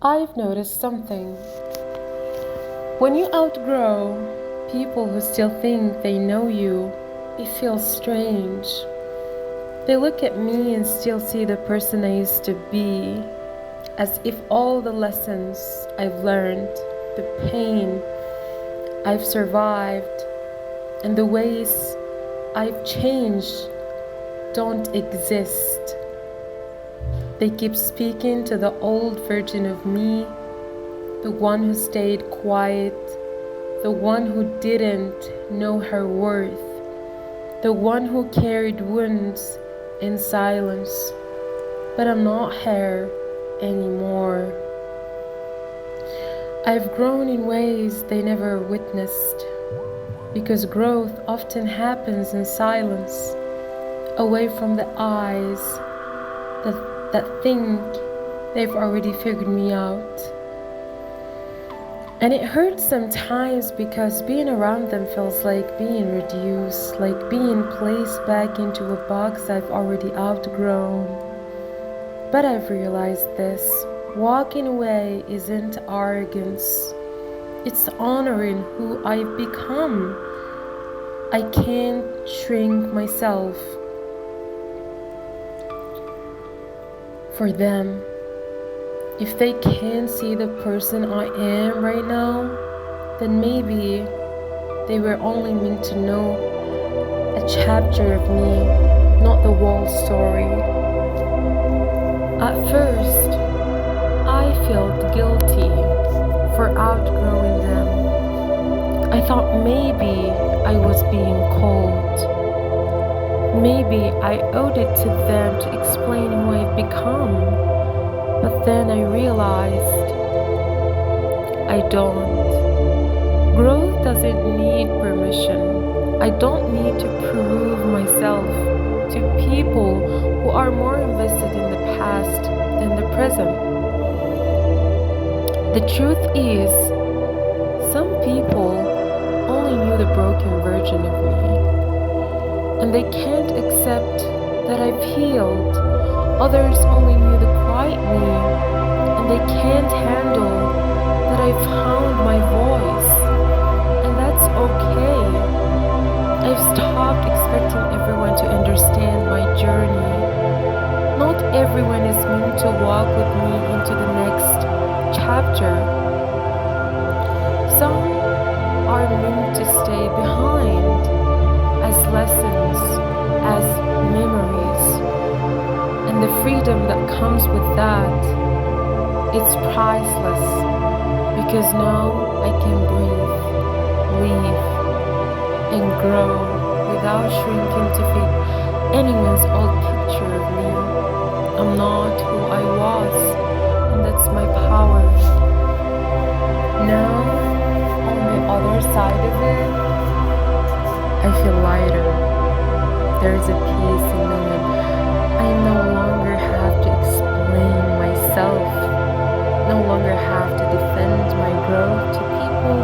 I've noticed something. When you outgrow people who still think they know you, it feels strange. They look at me and still see the person I used to be, as if all the lessons I've learned, the pain I've survived, and the ways I've changed don't exist. They keep speaking to the old version of me, the one who stayed quiet, the one who didn't know her worth, the one who carried wounds in silence. But I'm not her anymore. I've grown in ways they never witnessed, because growth often happens in silence, away from the eyes that think they've already figured me out. And it hurts sometimes because being around them feels like being reduced, like being placed back into a box I've already outgrown. But I've realized this: walking away isn't arrogance, it's honoring who I've become. I can't shrink myself for them. If they can't see the person I am right now, then maybe they were only meant to know a chapter of me, not the whole story. At first, I felt guilty for outgrowing them. I thought maybe I was being cold. Maybe I owed it to them to explain who I've become. But then I realized I don't. Growth doesn't need permission. I don't need to prove myself to people who are more invested in the past than the present. The truth is, some people only knew the broken version of me, and they can't accept that I've healed. Others only knew the quiet me, and they can't handle that I've found my voice, and that's okay. I've stopped expecting everyone to understand my journey. Not everyone is meant to walk with me into the next chapter. Some are meant to stay behind as lessons, as memories. And the freedom that comes with that, it's priceless, because now I can breathe, live, and grow without shrinking to fit anyone's old picture of me. I'm not who I was, and that's my power. Now, on the other side of it, I feel lighter. There's a peace in knowing I no longer have to explain myself, no longer have to defend my growth to people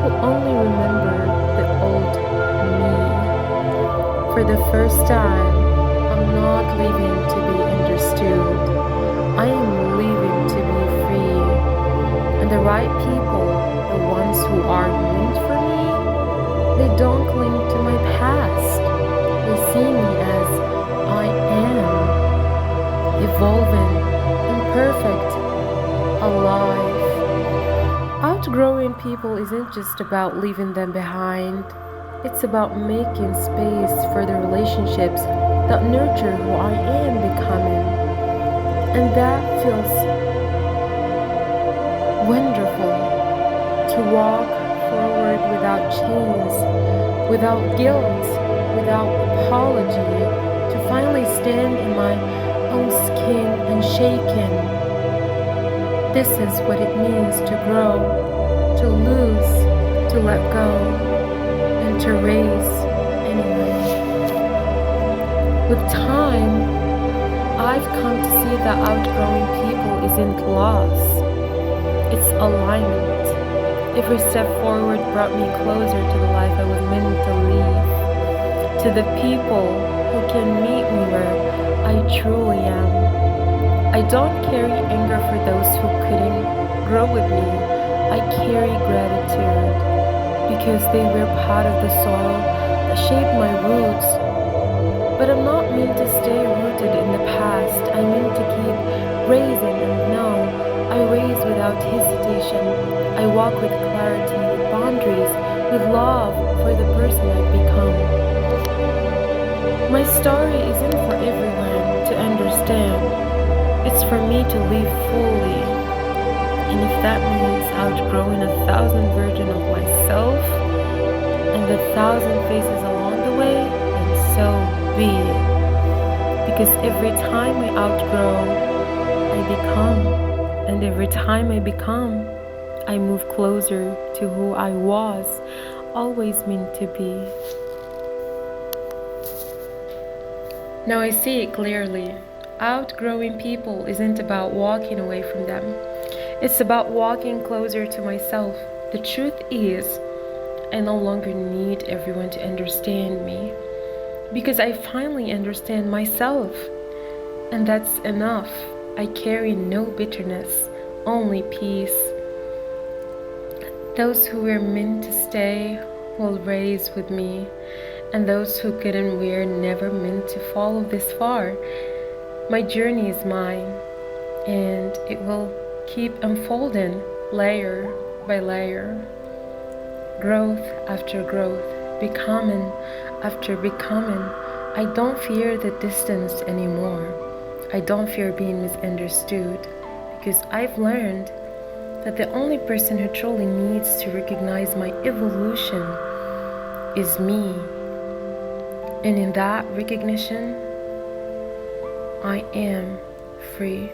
who only remember the old me. For the first time, I'm not living to be understood. I am living to be free. And the right people, the ones who are meant for me, they don't cling to my past. They see me as I am, evolving, imperfect, alive. Outgrowing people isn't just about leaving them behind. It's about making space for the relationships that nurture who I am becoming. And that feels wonderful, to walk forward without chains, without guilt, without apology, to finally stand in my own skin unshaken. This is what it means to grow, to lose, to let go, and to raise anyway. With time, I've come to see that outgrowing people isn't loss, it's alignment. Every step forward brought me closer to the life I was meant to live, to the people who can meet me where I truly am. I don't carry anger for those who couldn't grow with me, I carry gratitude because they were part of the soil that shaped my roots. But I'm not meant to stay rooted in the past. I mean to keep raising, and now I raise without hesitation. I walk with clarity, with boundaries, with love for the person I've become. My story isn't for everyone to understand. It's for me to live fully. And if that means outgrowing 1,000 versions of myself and 1,000 faces along the way, then so be it. Because every time I outgrow, I become. And every time I become, I move closer to who I was always meant to be. Now I see it clearly. Outgrowing people isn't about walking away from them. It's about walking closer to myself. The truth is, I no longer need everyone to understand me because I finally understand myself. And that's enough. I carry no bitterness, only peace. Those who were meant to stay will raise with me, and those who couldn't were never meant to follow this far. My journey is mine, and it will keep unfolding layer by layer. Growth after growth, becoming after becoming. I don't fear the distance anymore. I don't fear being misunderstood because I've learned that the only person who truly needs to recognize my evolution is me. And in that recognition, I am free.